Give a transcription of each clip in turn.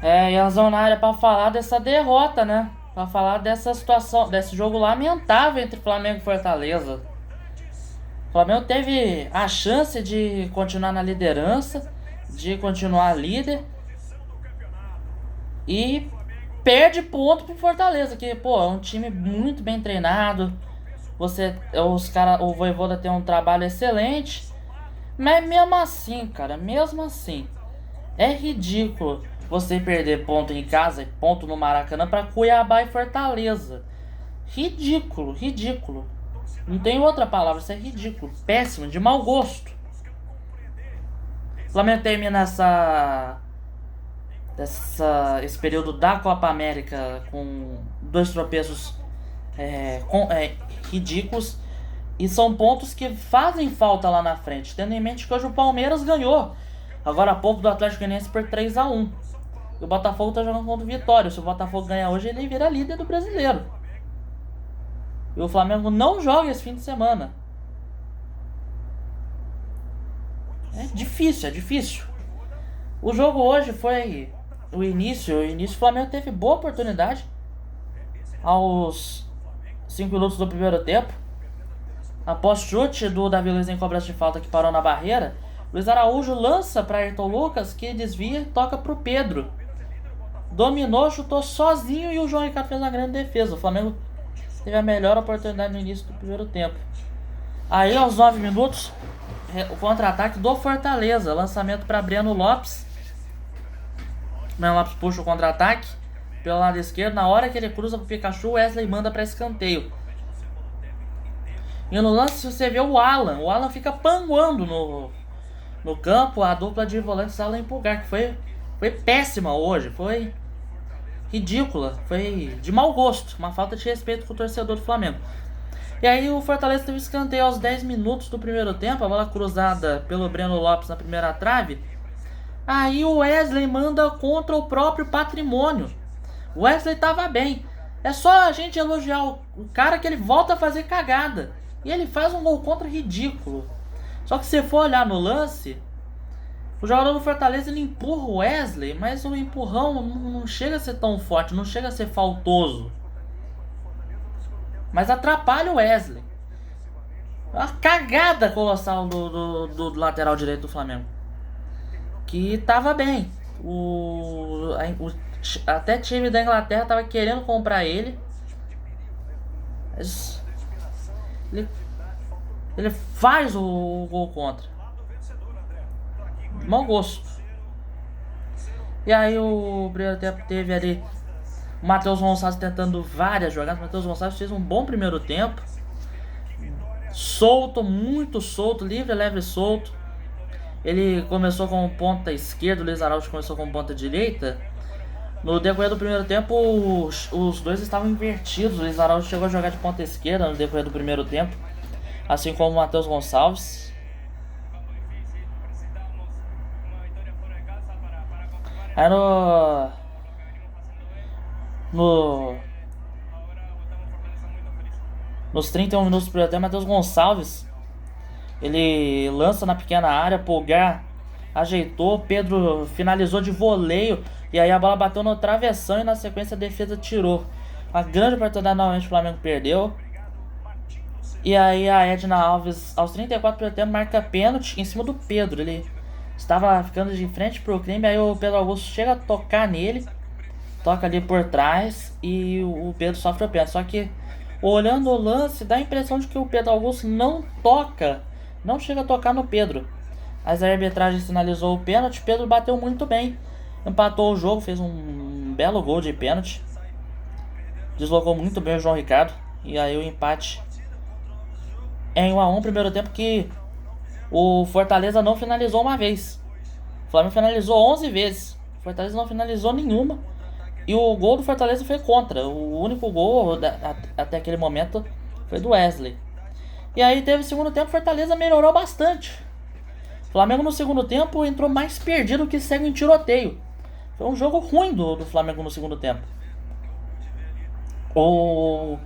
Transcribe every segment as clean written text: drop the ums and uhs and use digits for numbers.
É, Ianzão na área pra falar dessa derrota, né? Pra falar dessa situação, desse jogo lamentável entre Flamengo e Fortaleza. O Flamengo teve a chance de continuar na liderança, de continuar líder e perde ponto pro Fortaleza, que, pô, é um time muito bem treinado. O Vojvoda tem um trabalho excelente, mas mesmo assim, cara, mesmo assim, é ridículo você perder ponto em casa e ponto no Maracanã pra Cuiabá e Fortaleza. Ridículo, ridículo. Não tem outra palavra, isso é ridículo, péssimo, de mau gosto. O Flamengo termina esse período da Copa América com dois tropeços ridículos. E são pontos que fazem falta lá na frente, tendo em mente que hoje o Palmeiras ganhou agora há pouco do Atlético Goianiense por 3-1. E o Botafogo tá jogando contra o Vitória. Se o Botafogo ganhar hoje, ele vira líder do Brasileiro. E o Flamengo não joga esse fim de semana. É difícil, é difícil. O jogo hoje foi o início. O Flamengo teve boa oportunidade aos 5 minutos do primeiro tempo. Após chute do Davi Luiz em cobrança de falta que parou na barreira, Luiz Araújo lança para Ayrton Lucas, que desvia e toca para o Pedro. Dominou, chutou sozinho e o João Ricardo fez uma grande defesa. O Flamengo teve a melhor oportunidade no início do primeiro tempo. Aí, aos 9 minutos, o contra-ataque do Fortaleza. Lançamento para Breno Lopes. Breno Lopes puxa o contra-ataque pelo lado esquerdo. Na hora que ele cruza pro Pikachu, o Wesley manda para escanteio. E no lance você vê o Alan. O Alan fica panguando no campo. A dupla de volantes Alan e Pulgar, que foi péssima hoje. Foi ridícula. Foi de mau gosto. Uma falta de respeito com o torcedor do Flamengo. E aí o Fortaleza teve escanteio aos 10 minutos do primeiro tempo. A bola cruzada pelo Breno Lopes na primeira trave. Aí o Wesley manda contra o próprio Patrimônio. O Wesley tava bem. É só a gente elogiar o cara que ele volta a fazer cagada. E ele faz um gol contra ridículo. Só que se você for olhar no lance, o jogador do Fortaleza ele empurra o Wesley, mas o empurrão não chega a ser tão forte, não chega a ser faltoso. Mas atrapalha o Wesley. Uma cagada colossal do lateral direito do Flamengo. Que tava bem. Até time da Inglaterra tava querendo comprar ele. Mas ele faz o gol contra. Mau gosto. E aí o primeiro tempo teve ali o Matheus Gonçalves tentando várias jogadas. O Matheus Gonçalves fez um bom primeiro tempo. Solto, muito solto, livre, leve e solto. Ele começou com ponta esquerda, o Luiz Araújo começou com ponta direita. No decorrer do primeiro tempo, os dois estavam invertidos. O Luiz Araújo chegou a jogar de ponta esquerda no decorrer do primeiro tempo, assim como o Matheus Gonçalves. Aí nos 31 minutos do primeiro tempo, Matheus Gonçalves ele lança na pequena área, Pulgar ajeitou, Pedro finalizou de voleio e aí a bola bateu no travessão e na sequência a defesa tirou. A grande oportunidade novamente o Flamengo perdeu. E aí a Edna Alves aos 34 do primeiro tempo marca pênalti em cima do Pedro. Ele estava ficando de frente pro crime, aí o Pedro Augusto chega a tocar nele, toca ali por trás e o Pedro sofre o pênalti. Só que olhando o lance dá a impressão de que o Pedro Augusto não chega a tocar no Pedro. Mas a arbitragem sinalizou o pênalti. Pedro bateu muito bem, empatou o jogo, fez um belo gol de pênalti, deslocou muito bem o João Ricardo. E aí o empate em 1-1, primeiro tempo que o Fortaleza não finalizou uma vez. O Flamengo finalizou 11 vezes, o Fortaleza não finalizou nenhuma. E o gol do Fortaleza foi contra. O único gol até aquele momento foi do Wesley. E aí teve o segundo tempo, Fortaleza melhorou bastante. O Flamengo no segundo tempo entrou mais perdido que segue em tiroteio. Foi um jogo ruim do Flamengo no segundo tempo. O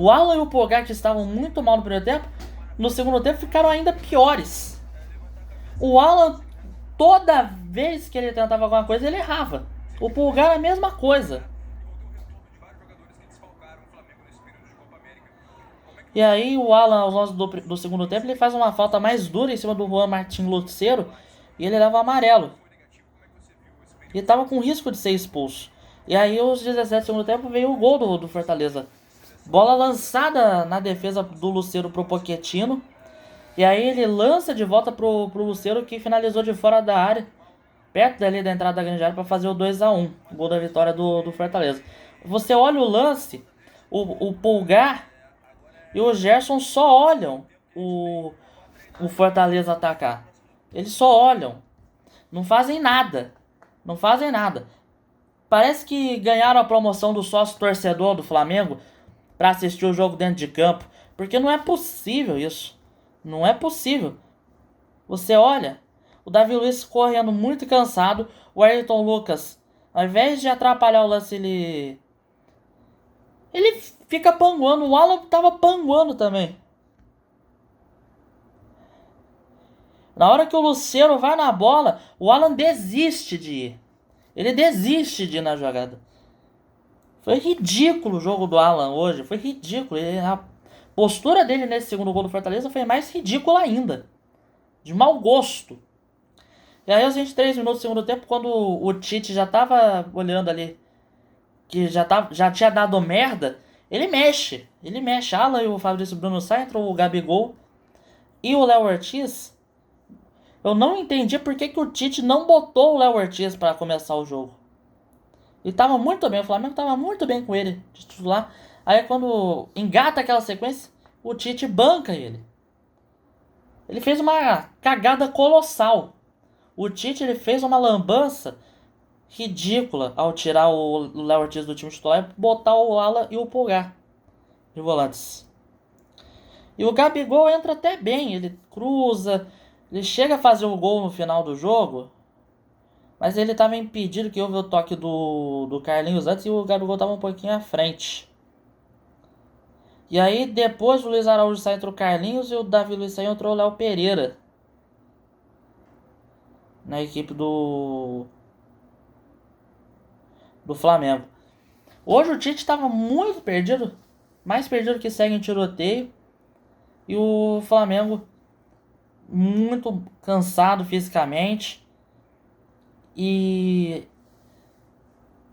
Alan e o Pulgar, que estavam muito mal no primeiro tempo, no segundo tempo ficaram ainda piores. O Alan, toda vez que ele tentava alguma coisa, ele errava. O Pulgar a mesma coisa. E aí o Alan, aos 11 do segundo tempo, ele faz uma falta mais dura em cima do Juan Martín Lucero e ele leva amarelo. E tava com risco de ser expulso. E aí, aos 17 do segundo tempo, veio o gol do Fortaleza. Bola lançada na defesa do Lucero pro Pochettino. E aí ele lança de volta pro Lucero, que finalizou de fora da área, perto dali da entrada da grande área, para fazer o 2-1. O gol da vitória do Fortaleza. Você olha o lance, o Pulgar e o Gerson só olham o Fortaleza atacar. Eles só olham. Não fazem nada. Não fazem nada. Parece que ganharam a promoção do sócio torcedor do Flamengo para assistir o jogo dentro de campo. Porque não é possível isso. Não é possível. Você olha, o Davi Luiz correndo muito cansado. O Ayrton Lucas, ao invés de atrapalhar o lance, ele fica panguando. O Alan tava panguando também. Na hora que o Lucero vai na bola, o Alan desiste de ir. Ele desiste de ir na jogada. Foi ridículo o jogo do Alan hoje. Foi ridículo. A postura dele nesse segundo gol do Fortaleza foi mais ridícula ainda. De mau gosto. E aí aos 23 minutos do segundo tempo, quando o Tite já tava olhando ali, que já tinha dado merda, ele mexe. Ele mexe. Alan e o Fabrício Bruno saem, entrou o Gabigol e o Léo Ortiz. Eu não entendi por que o Tite não botou o Léo Ortiz para começar o jogo. Ele tava muito bem, o Flamengo tava muito bem com ele de titular. Aí quando engata aquela sequência, o Tite banca ele. Ele fez uma cagada colossal. O Tite ele fez uma lambança ridícula ao tirar o Léo Ortiz do time titular e botar o Alan e o Pulgar de volantes. E o Gabigol entra até bem, ele cruza, ele chega a fazer o gol no final do jogo, mas ele estava impedido, que houve o toque do Carlinhos antes e o Gabigol estava um pouquinho à frente. E aí depois o Luiz Araújo sai, entrou o Carlinhos, e o Davi Luiz saiu, entrou o Léo Pereira na equipe do Flamengo. Hoje o Tite estava muito perdido, mais perdido que segue em tiroteio, e o Flamengo muito cansado fisicamente e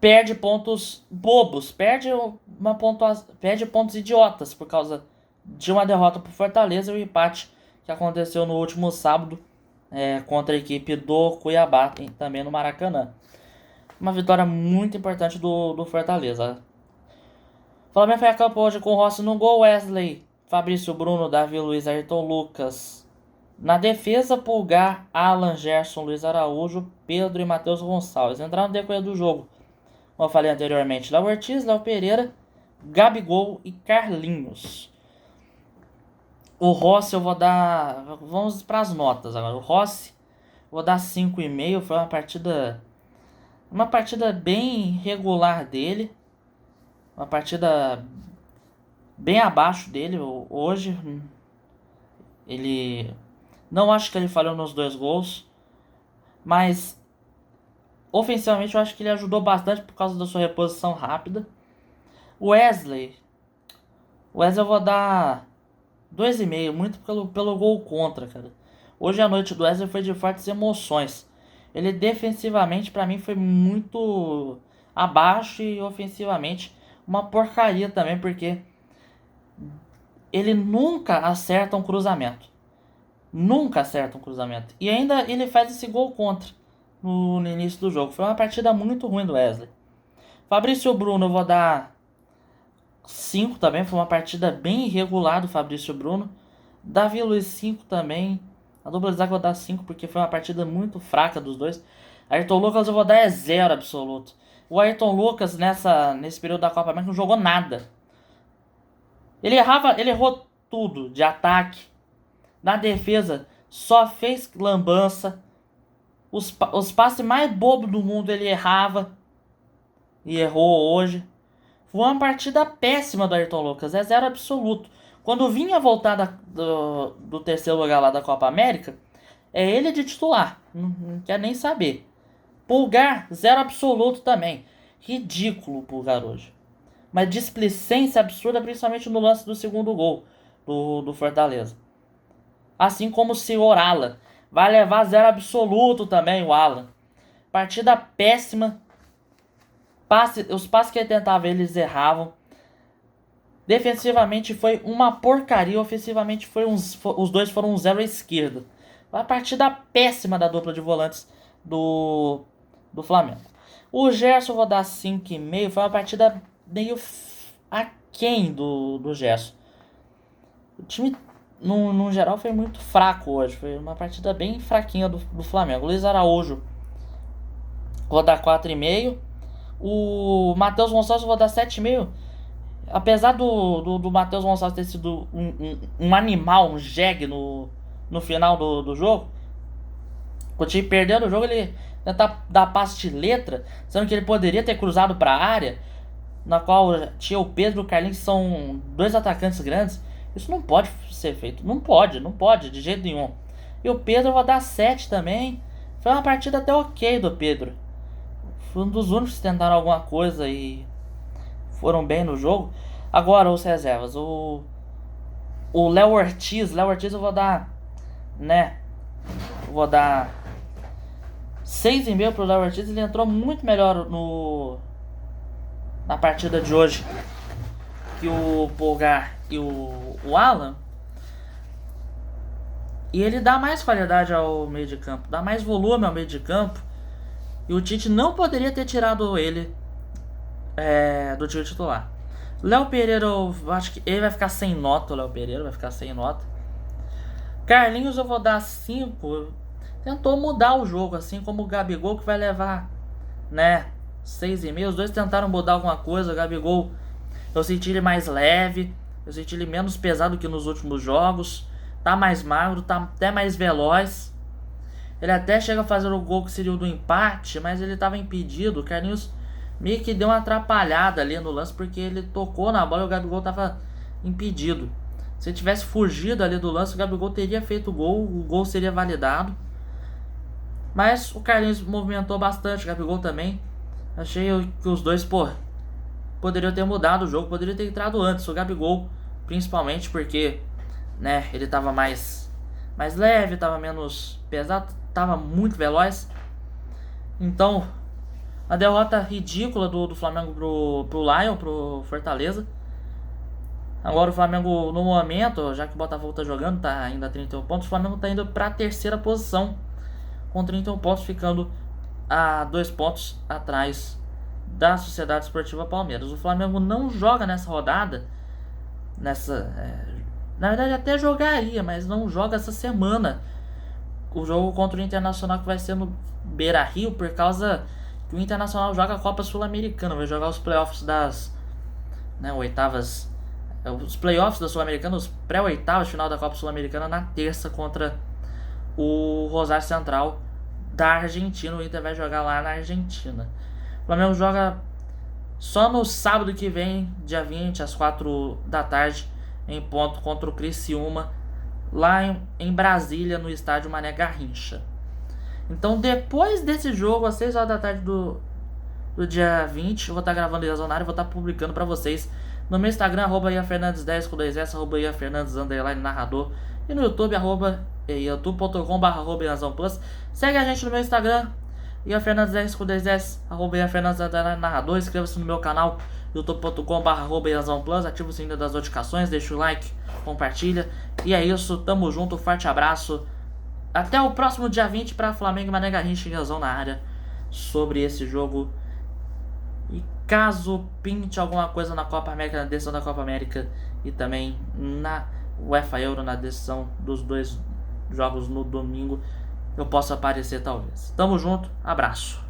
perde pontos bobos, perde pontos idiotas por causa de uma derrota pro Fortaleza e o empate que aconteceu no último sábado contra a equipe do Cuiabá, também no Maracanã. Uma vitória muito importante do Fortaleza. O Flamengo foi a campo hoje com o Rossi no gol, Wesley, Fabrício Bruno, Davi Luiz, Ayrton Lucas. Na defesa, Pulgar, Alan, Gerson, Luiz Araújo, Pedro e Matheus Gonçalves. Entraram no decorrer do jogo, como eu falei anteriormente, Léo Ortiz, Léo Pereira, Gabigol e Carlinhos. O Rossi eu vou dar... Vamos para as notas agora. O Rossi, vou dar 5,5. Foi uma partida bem regular dele. Uma partida bem abaixo dele. Hoje, ele... Não acho que ele falhou nos 2 gols. Mas, ofensivamente, eu acho que ele ajudou bastante por causa da sua reposição rápida. Wesley eu vou dar 2,5, muito pelo gol contra, cara. Hoje a noite do Wesley foi de fortes emoções. Ele defensivamente, pra mim, foi muito abaixo e ofensivamente uma porcaria também, porque ele nunca acerta um cruzamento. Nunca acerta um cruzamento. E ainda ele faz esse gol contra no início do jogo. Foi uma partida muito ruim do Wesley. Fabrício Bruno eu vou dar 5 também. Foi uma partida bem irregular do Fabrício Bruno. Davi Luiz 5 também. A dupla de zaga eu vou dar 5 porque foi uma partida muito fraca dos dois. Ayrton Lucas eu vou dar 0 absoluto. O Ayrton Lucas nesse período da Copa América não jogou nada. Ele errou tudo de ataque. Na defesa só fez lambança. Os passes mais bobos do mundo ele errava. E errou hoje. Foi uma partida péssima do Ayrton Lucas. É 0 absoluto. Quando vinha voltar do terceiro lugar lá da Copa América, é ele de titular. Não quer nem saber. Pulgar, 0 absoluto também. Ridículo o Pulgar hoje. Uma displicência absurda, principalmente no lance do segundo gol do Fortaleza. Assim como o senhor Alan. Vai levar 0 absoluto também o Alan. Partida péssima. Os passes que ele tentava, eles erravam. Defensivamente foi uma porcaria. Ofensivamente os dois foram um 0 à esquerda. Uma partida péssima da dupla de volantes do Flamengo. O Gerson, vou dar 5,5. Foi uma partida meio aquém do Gerson. O time, no geral, foi muito fraco hoje. Foi uma partida bem fraquinha do Flamengo. Luiz Araújo, vou dar 4,5. O Matheus Gonçalves, vou dar 7,5. Apesar do Matheus Gonçalves ter sido um animal, um jegue no final do jogo, o time perdendo o jogo, ele tentar dar passe de letra, sendo que ele poderia ter cruzado para a área, na qual tinha o Pedro e o Carlinhos, que são 2 atacantes grandes. Isso não pode ser feito. Não pode, de jeito nenhum. E o Pedro eu vou dar 7 também. Foi uma partida até ok do Pedro. Foi um dos únicos que tentaram alguma coisa e foram bem no jogo. Agora os reservas. O Léo Ortiz eu vou dar, vou dar 6,5 pro Léo Ortiz. Ele entrou muito melhor na partida de hoje que o Pulgar e o Alan. E ele dá mais qualidade ao meio de campo, dá mais volume ao meio de campo. E o Tite não poderia ter tirado ele do time titular. Léo Pereira, eu acho que ele vai ficar sem nota. O Léo Pereira vai ficar sem nota. Carlinhos eu vou dar 5. Tentou mudar o jogo, assim como o Gabigol, que vai levar 6,5. Os dois tentaram mudar alguma coisa. O Gabigol, eu senti ele mais leve, eu senti ele menos pesado que nos últimos jogos. Tá mais magro, tá até mais veloz. Ele até chega a fazer o gol que seria o do empate, mas ele tava impedido. O Carlinhos meio que deu uma atrapalhada ali no lance, porque ele tocou na bola e o Gabigol tava impedido. Se ele tivesse fugido ali do lance, o Gabigol teria feito o gol seria validado. Mas o Carlinhos movimentou bastante, o Gabigol também. Achei que os dois, poderiam ter mudado o jogo, poderiam ter entrado antes. O Gabigol, principalmente porque, ele tava mais leve, tava menos pesado, tava muito veloz. Então, a derrota ridícula do Flamengo pro Lion, pro Fortaleza. Agora o Flamengo, no momento, já que o Botafogo tá jogando, tá ainda a 31 pontos, o Flamengo tá indo pra terceira posição, com 31 pontos, ficando a 2 pontos atrás da Sociedade Esportiva Palmeiras. O Flamengo não joga nessa rodada, na verdade até jogaria, mas não joga essa semana o jogo contra o Internacional, que vai ser no Beira-Rio, por causa que o Internacional joga a Copa Sul-Americana, vai jogar os playoffs das oitavas, os playoffs da Sul-Americana, os pré-oitavas final da Copa Sul-Americana na terça contra o Rosário Central da Argentina. O Inter vai jogar lá na Argentina. O Flamengo joga só no sábado que vem, dia 20, às 4 da tarde, em ponto, contra o Criciúma, lá em Brasília, no estádio Mané Garrincha. Então, depois desse jogo, às 6 horas da tarde do dia 20, eu vou estar gravando o Iazonário e vou estar publicando para vocês no meu Instagram, @iafernandes10 com 2S, @iafernandes_narrador, e no YouTube, youtube.com/iazãoplus. Segue a gente no meu Instagram, iafernandes10 com 2S, @iafernandes_narrador. Inscreva-se no meu canal, youtube.com/iazãoplus, ativa o sininho das notificações, deixa o like, compartilha. E é isso, tamo junto, forte abraço. Até o próximo dia 20 para Flamengo e Mané Garrincha e Iazão na área sobre esse jogo. E caso pinte alguma coisa na Copa América, na decisão da Copa América, e também na UEFA Euro, na decisão dos 2 jogos no domingo, eu posso aparecer talvez. Tamo junto, abraço.